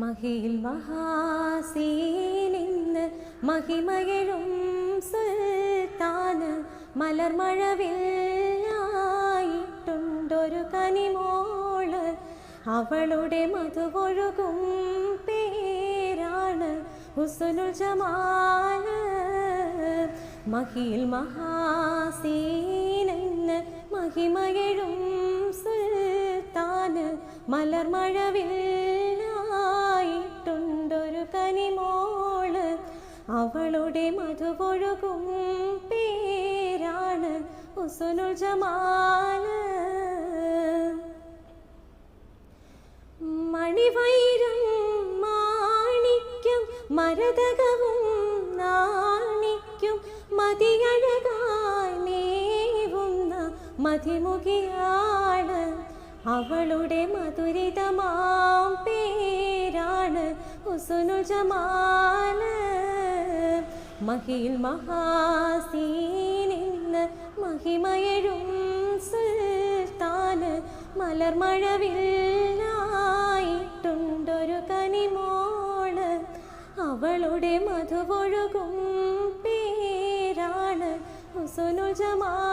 മഹിയിൽ മഹാസീനിന്ന് മഹിമയഴും സുൽത്താന് മലർമഴവില്ലായിട്ടുണ്ടൊരു കനിമോള്. അവളുടെ മധുവൊഴുകും പേരാണ് ഹുസ്നുൽ ജമാല്. മഹിയിൽ മഹാസീനിന്ന് മഹിമയഴും സുൽത്താന് മലർമഴവില്ലായിട്ടുണ്ടൊരു കനിമോള്. അവളുടെ മധുവൊഴുകും പേരാണ് ഹുസ്നുൽ ജമാല്. മണിവൈരം മാണിക്യം മരതകവും നാണിക്കും മതിയഴകായി മേവുന്ന മതിമുഖിയാണ്. അവളുടെ മധുരിതമാം പേരാണ് ഹുസ്നുൽ ജമാല്. മഹിയിൽ മഹാസീനിന്ന് മഹിമയഴും സുൽത്താന് മലർമഴവില്ലായിട്ടുണ്ടൊരു കനിമോള്. അവളുടെ മധുവൊഴുകും പേരാണ് ഹുസ്നുൽ ജമാല്.